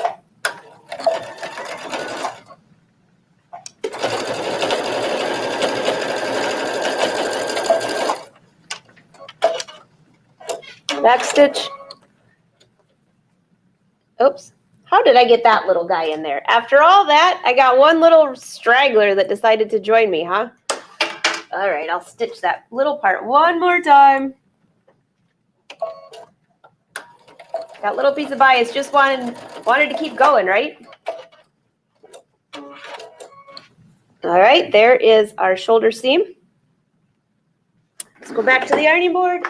Back stitch. Oops. How did I get that little guy in there? After all that, I got one little straggler that decided to join me, huh? All right, I'll stitch that little part one more time. That little piece of bias just wanted to keep going, right? All right, there is our shoulder seam. Let's go back to the ironing board.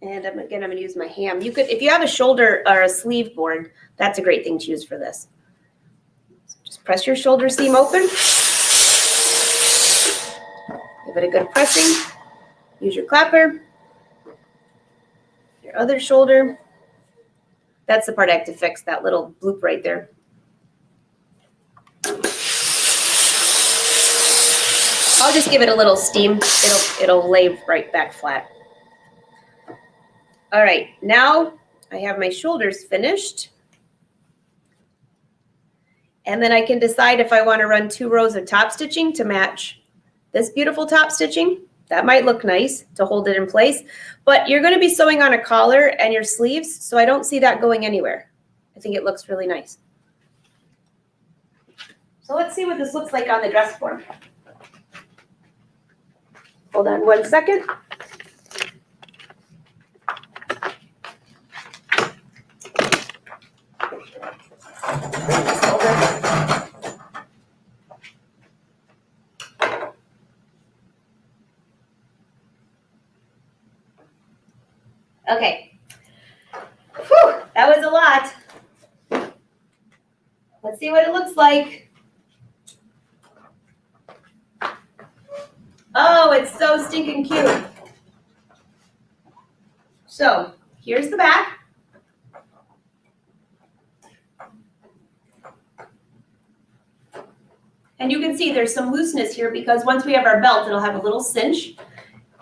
And again, I'm going to use my ham. You could, if you have a shoulder or a sleeve board, that's a great thing to use for this. So just press your shoulder seam open. Give it a good pressing. Use your clapper. Your other shoulder. That's the part I have to fix, that little bloop right there. I'll just give it a little steam. It'll lay right back flat. All right, now I have my shoulders finished. And then I can decide if I want to run 2 rows of top stitching to match this beautiful top stitching. That might look nice to hold it in place, but you're going to be sewing on a collar and your sleeves, so I don't see that going anywhere. I think it looks really nice. So let's see what this looks like on the dress form. Hold on 1 second. Okay. Whew, that was a lot. Let's see what it looks like. Oh, it's so stinking cute. So here's the back. And you can see there's some looseness here because once we have our belt, it'll have a little cinch.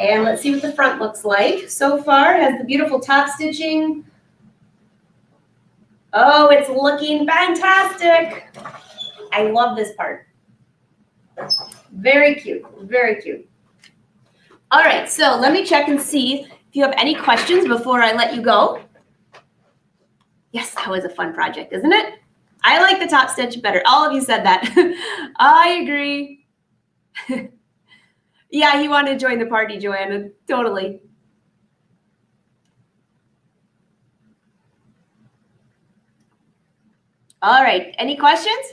And let's see what the front looks like. So far, it has the beautiful top stitching. Oh, it's looking fantastic. I love this part. Very cute, very cute. All right, so let me check and see if you have any questions before I let you go. Yes, that was a fun project, isn't it? I like the top stitch better. All of you said that. I agree. Yeah, he wanted to join the party, Joanna. Totally. All right, any questions?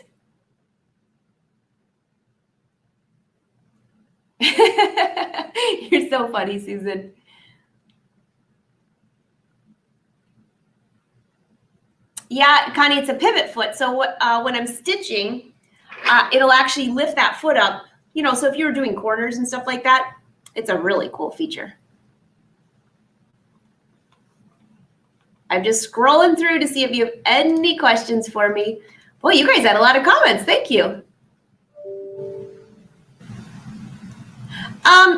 You're so funny, Susan. Yeah, Connie, it's a pivot foot. So when I'm stitching, it'll actually lift that foot up. You know, so if you were doing corners and stuff like that, it's a really cool feature. I'm just scrolling through to see if you have any questions for me. Boy, you guys had a lot of comments. Thank you.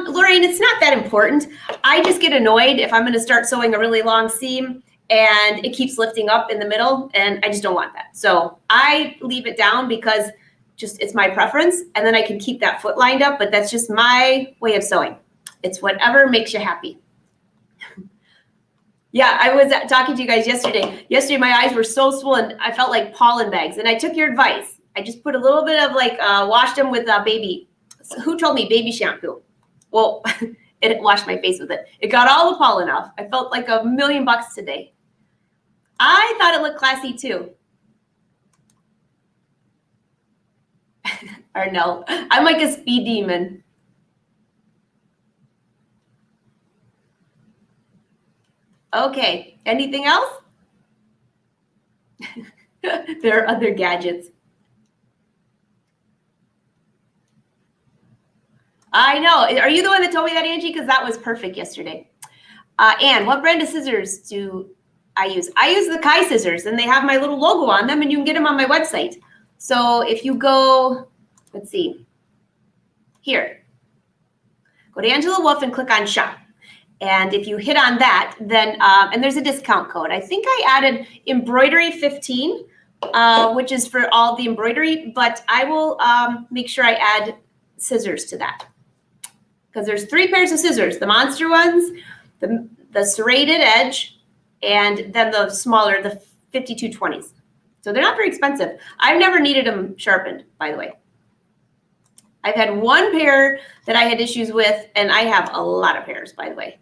Lorraine, it's not that important. I just get annoyed if I'm going to start sewing a really long seam and it keeps lifting up in the middle, and I just don't want that. So I leave it down because just it's my preference, and then I can keep that foot lined up, but that's just my way of sewing. It's whatever makes you happy. Yeah, I was talking to you guys yesterday. Yesterday, my eyes were so swollen, I felt like pollen bags, and I took your advice. I just put a little bit of washed them with baby. Who told me baby shampoo? Well, it washed my face with it. It got all the pollen off. I felt like $1,000,000 today. I thought it looked classy too. Or no, I'm like a speed demon. Okay, anything else? There are other gadgets. I know. Are you the one that told me that, Angie? Because that was perfect yesterday. Anne, what brand of scissors do I use? I use the Kai scissors, and they have my little logo on them, and you can get them on my website. So if you go, let's see, here, go to Angela Wolf and click on shop. And if you hit on that, then, and there's a discount code. I think I added embroidery 15, which is for all the embroidery, but I will make sure I add scissors to that. Because there's 3 pairs of scissors, the monster ones, the serrated edge, and then the smaller, the 5220s. So they're not very expensive. I've never needed them sharpened, by the way. I've had 1 pair that I had issues with, and I have a lot of pairs, by the way.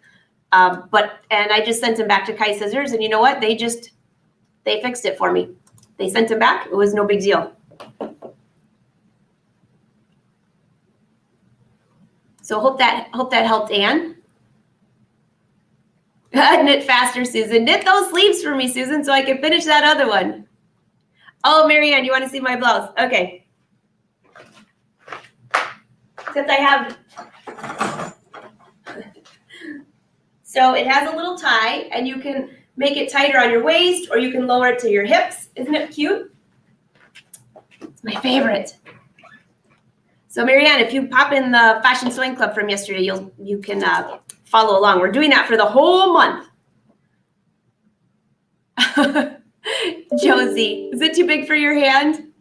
And I just sent them back to Kai Scissors, and you know what? They fixed it for me. They sent them back. It was no big deal. So hope that helped, Anne. Knit faster, Susan. Knit those sleeves for me, Susan, so I can finish that other one. Oh, Marianne, you want to see my blouse? Okay. Since I have, so it has a little tie, and you can make it tighter on your waist, or you can lower it to your hips. Isn't it cute? It's my favorite. So Marianne, if you pop in the Fashion Sewing Club from yesterday, you can follow along. We're doing that for the whole month. Josie, is it too big for your hand?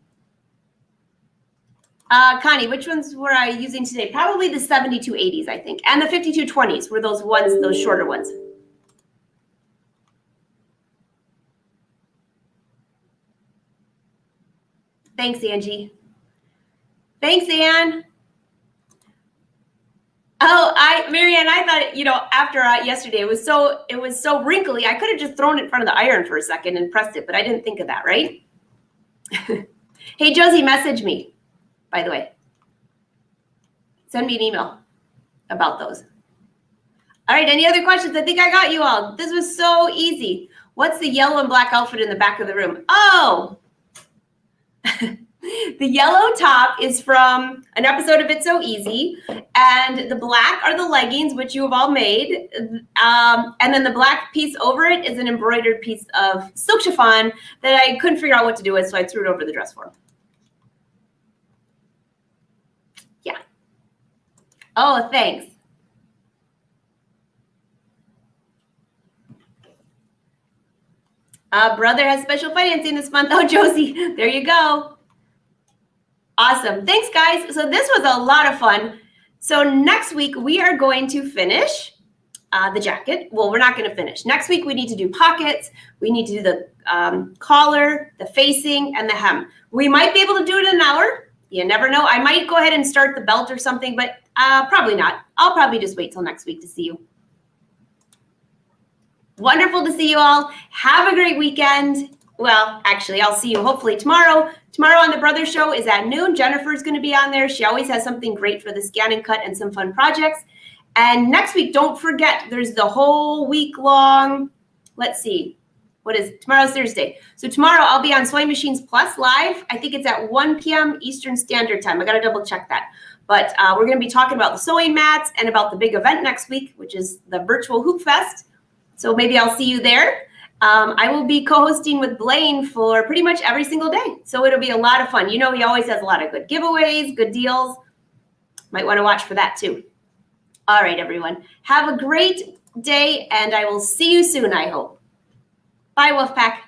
Connie, which ones were I using today? Probably the 7280s, I think. And the 5220s were those ones, those shorter ones. Thanks, Angie. Thanks, Ann. Oh, Marianne, I thought, after yesterday, it was so wrinkly. I could have just thrown it in front of the iron for a second and pressed it, but I didn't think of that, right? Hey, Josie, message me, by the way. Send me an email about those. All right, any other questions? I think I got you all. This was so easy. What's the yellow and black outfit in the back of the room? Oh, the yellow top is from an episode of It's So Easy, and the black are the leggings, which you have all made, and then the black piece over it is an embroidered piece of silk chiffon that I couldn't figure out what to do with, so I threw it over the dress form. Yeah. Oh, thanks. Brother has special financing this month. Oh, Josie, there you go. Awesome. Thanks, guys. So this was a lot of fun. So next week, we are going to finish the jacket. Well, we're not going to finish. Next week, we need to do pockets. We need to do the collar, the facing, and the hem. We might be able to do it in an hour. You never know. I might go ahead and start the belt or something, but probably not. I'll probably just wait till next week to see you. Wonderful to see you all. Have a great weekend. Well, actually, I'll see you hopefully tomorrow. Tomorrow on the Brothers Show is at noon. Jennifer's going to be on there. She always has something great for the scan and cut and some fun projects. And next week, don't forget, there's the whole week long. Let's see. Tomorrow's Thursday. So tomorrow I'll be on Sewing Machines Plus live. I think it's at 1 p.m. Eastern Standard Time. I got to double check that. But we're going to be talking about the sewing mats and about the big event next week, which is the virtual Hoop Fest. So maybe I'll see you there. I will be co-hosting with Blaine for pretty much every single day. So it'll be a lot of fun. He always has a lot of good giveaways, good deals. Might want to watch for that too. All right, everyone. Have a great day, and I will see you soon, I hope. Bye, Wolfpack.